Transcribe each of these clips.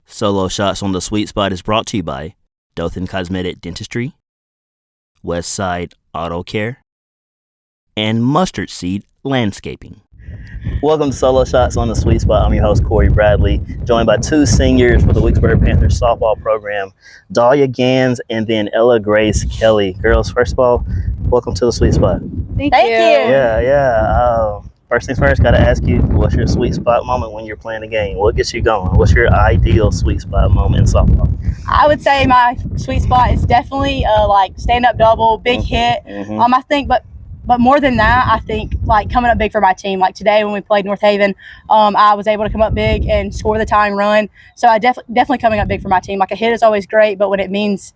Solo Shots on the Sweet Spot is brought to you by Dothan Cosmetic Dentistry, Westside Auto Care, and Mustard Seed Landscaping. Welcome to Solo Shots on the Sweet Spot. I'm your host, Corey Bradley, joined by two seniors for the Wicksburg Panthers softball program, Dahlia, Ganz, and then Ella Grace Kelley. Girls, first of all, welcome to the Sweet Spot. Thank you. Yeah. First things first, got to ask you, what's your sweet spot moment when you're playing a game? What gets you going? What's your ideal sweet spot moment in softball? I would say my sweet spot is definitely like stand-up double, big hit. I think, but more than that, I think like coming up big for my team. Like today when we played North Haven, I was able to come up big and score the tying run. So I definitely coming up big for my team. Like a hit is always great, but when it means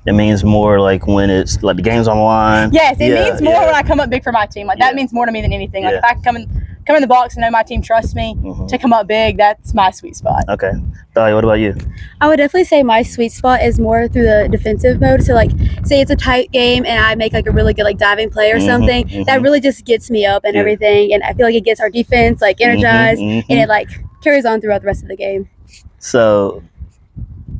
It means more like when it's like the game's on the line. Yes, it means more when I come up big for my team. Like that means more to me than anything. Like if I can come in the box and know my team trusts me to come up big, that's my sweet spot. Okay. Dahlia, what about you? I would definitely say my sweet spot is more through the defensive mode. So like say it's a tight game and I make like a really good like diving play or something, that really just gets me up and everything. And I feel like it gets our defense like energized and it like carries on throughout the rest of the game. So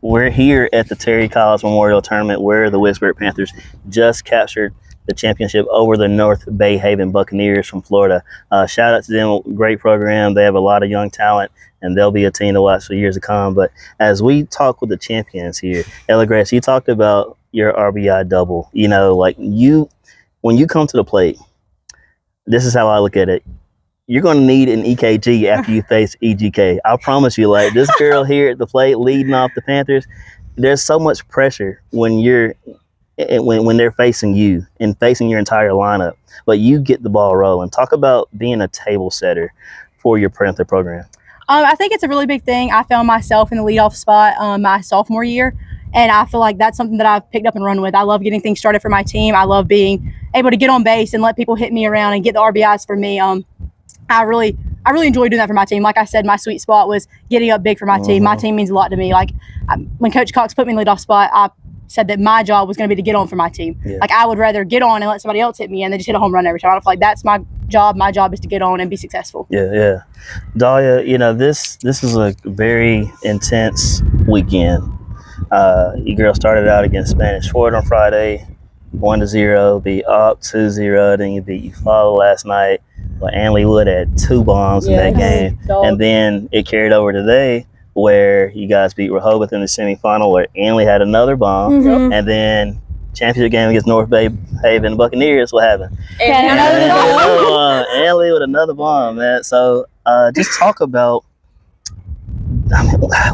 we're here at the Terry Collins Memorial Tournament where the Wicksburg Panthers just captured the championship over the North Bay Haven Buccaneers from Florida. Shout out to them. Great program. They have a lot of young talent, and they'll be a team to watch for years to come. But as we talk with the champions here, Ella Grace, you talked about your RBI double. You know, like when you come to the plate, this is how I look at it. You're going to need an EKG after you face EGK. I promise you, like this girl here at the plate leading off the Panthers, there's so much pressure when they're facing you and facing your entire lineup, but you get the ball rolling. Talk about being a table setter for your Panther program. I think it's a really big thing. I found myself in the leadoff spot my sophomore year, and I feel like that's something that I've picked up and run with. I love getting things started for my team. I love being able to get on base and let people hit me around and get the RBIs for me. I really enjoy doing that for my team. Like I said, my sweet spot was getting up big for my team. My team means a lot to me. Like when Coach Cox put me in the leadoff spot, I said that my job was going to be to get on for my team. Like I would rather get on and let somebody else hit me and they just hit a home run every time. I feel like that's my job. My job is to get on and be successful. Yeah. Dahlia, you know, this is a very intense weekend. You girls started out against Spanish Fort on Friday, 1-0, beat up 2-0, then you beat Eufaula last night. But Anley Wood had 2 bombs in that game. And then it carried over today where you guys beat Rehoboth in the semifinal where Anley had another bomb. And then championship game against North Bay Haven Buccaneers, what happened? Anley with another bomb, man. So just talk about,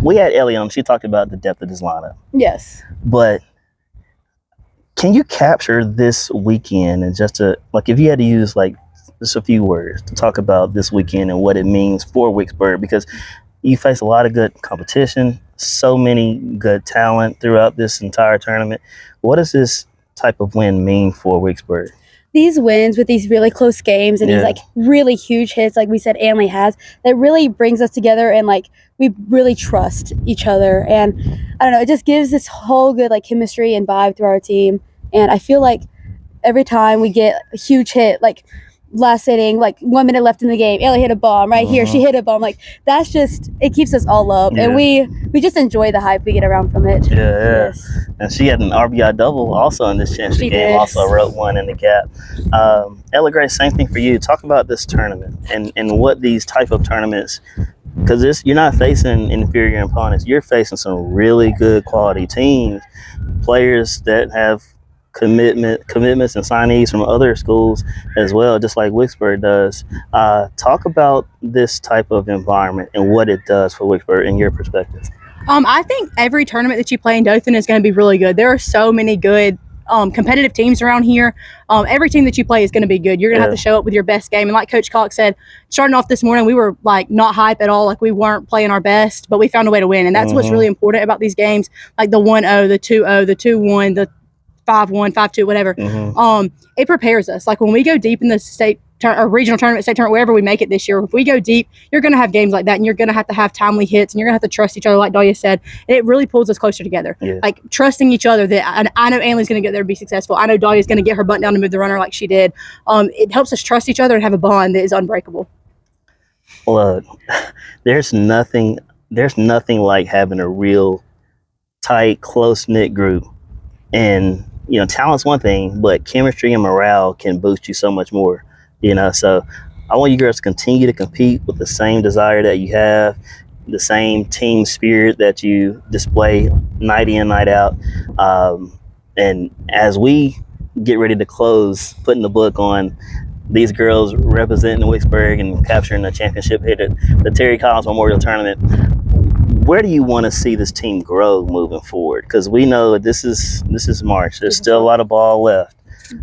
we had Ellie on, she talked about the depth of this lineup. Yes. But can you capture this weekend and just if you had to use like just a few words to talk about this weekend and what it means for Wicksburg, because you face a lot of good competition, so many good talent throughout this entire tournament. What does this type of win mean for Wicksburg? These wins with these really close games and these like really huge hits, like we said Anley has, that really brings us together and like we really trust each other. And I don't know, it just gives this whole good like chemistry and vibe through our team. And I feel like every time we get a huge hit, like last inning, like 1 minute left in the game, Ellie hit a bomb right here, she hit a bomb, like that's just, it keeps us all up and we just enjoy the hype we get around from it. And she had an RBI double also in this championship game, also wrote one in the cap. Ella Grace, same thing for you. Talk about this tournament and what these type of tournaments, because you're not facing inferior opponents, you're facing some really good quality teams, players that have commitments and signees from other schools as well, just like Wicksburg does. Talk about this type of environment and what it does for Wicksburg in your perspective. I think every tournament that you play in Dothan is going to be really good. There are so many good competitive teams around here. Every team that you play is going to be good. You're going to have to show up with your best game. And like Coach Cox said, starting off this morning, we were like not hype at all. Like we weren't playing our best, but we found a way to win. And that's what's really important about these games, like the 1-0, the 2-0, the 2-1, the 5-1, 5-2, whatever. It prepares us. Like when we go deep in the state or regional tournament, state tournament, wherever we make it this year, if we go deep, you're going to have games like that, and you're going to have timely hits, and you're going to have to trust each other, like Dahlia said. And it really pulls us closer together. Like trusting each other that I know Anley's going to get there to be successful. I know Dahlia's going to get her bunt down to move the runner like she did. It helps us trust each other and have a bond that is unbreakable. Look, there's nothing like having a real tight, close knit group. And talent's one thing, but chemistry and morale can boost you so much more. So I want you girls to continue to compete with the same desire that you have, the same team spirit that you display night in, night out. And as we get ready to close, putting the book on these girls representing Wicksburg and capturing the championship here at the Terry Collins Memorial Tournament, where do you want to see this team grow moving forward? Because we know this is March. There's still a lot of ball left.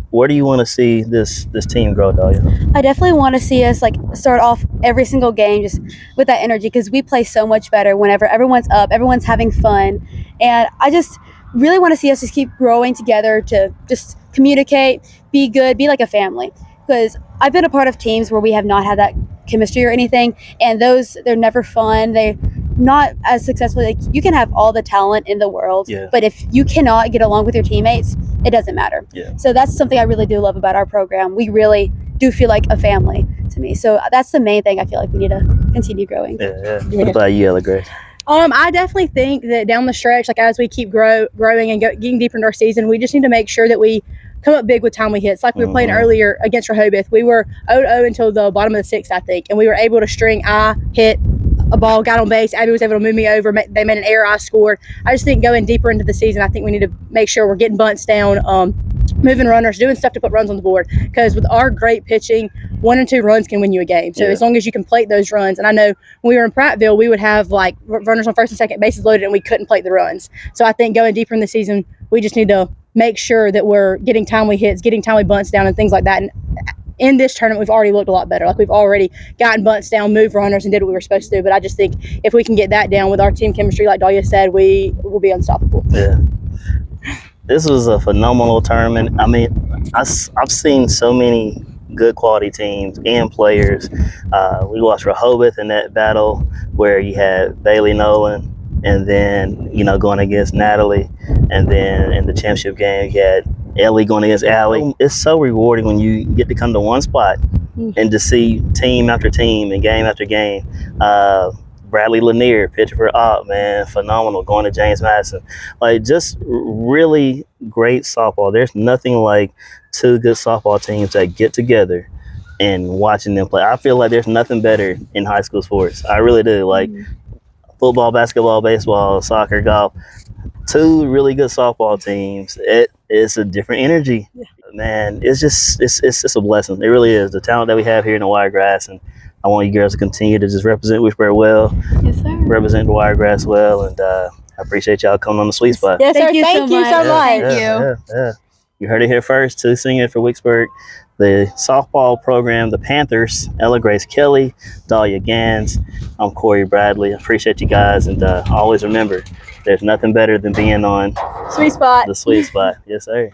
Where do you want to see this team grow, Dahlia? I definitely want to see us start off every single game just with that energy, because we play so much better whenever everyone's up, everyone's having fun, and I just really want to see us just keep growing together to just communicate, be good, be like a family. Because I've been a part of teams where we have not had that chemistry or anything, and they're never fun. They're not as successful. Like, you can have all the talent in the world, but if you cannot get along with your teammates, it doesn't matter. So that's something I really do love about our program. We really do feel like a family to me. So that's the main thing I feel like we need to continue growing. What about you, Ella Grace? I definitely think that down the stretch, like as we keep growing and getting deeper into our season, we just need to make sure that we come up big with timely hits. Like we were playing earlier against Rehoboth. We were 0-0 until the bottom of the sixth, I think, and we were able to string. I hit a ball, got on base. Abby was able to move me over. They made an error. I scored. I just think going deeper into the season, I think we need to make sure we're getting bunts down, moving runners, doing stuff to put runs on the board. Because with our great pitching, 1 and 2 runs can win you a game. So as long as you can plate those runs, and I know when we were in Prattville, we would have like runners on first and second, bases loaded, and we couldn't plate the runs. So I think going deeper in the season, we just need to make sure that we're getting timely hits, getting timely bunts down, and things like that. And in this tournament, we've already looked a lot better. Like we've already gotten bunts down, moved runners, and did what we were supposed to do. But I just think if we can get that down with our team chemistry, like Dahlia said, we will be unstoppable. Yeah. This was a phenomenal tournament. I mean, I've seen so many good quality teams and players. We watched Rehoboth in that battle where you had Bailey Nolan, and then going against Natalie, and then in the championship game you had Ellie going against Allie. It's so rewarding when you get to come to one spot and to see team after team and game after game. Bradley Lanier, pitcher for Op, man, phenomenal, going to James Madison. Like, just really great softball. There's nothing like two good softball teams that get together and watching them play. I feel like there's nothing better in high school sports. I really do. Like football, basketball, baseball, soccer, golf. Two really good softball teams. It's a different energy. Man, it's just a blessing. It really is. The talent that we have here in the Wiregrass, and I want you girls to continue to just represent Wicksburg well. Yes, sir. Represent the Wiregrass well, and I appreciate y'all coming on the Sweet Spot. Yes, sir. Thank you so Thank you so much. much. Yeah. You heard it here first. Two singers for Wicksburg. The softball program, the Panthers, Ella Grace Kelley, Dahlia Ganz. I'm Corey Bradley. I appreciate you guys, and always remember, there's nothing better than being on Sweet Spot. the Sweet Spot. Yes, sir.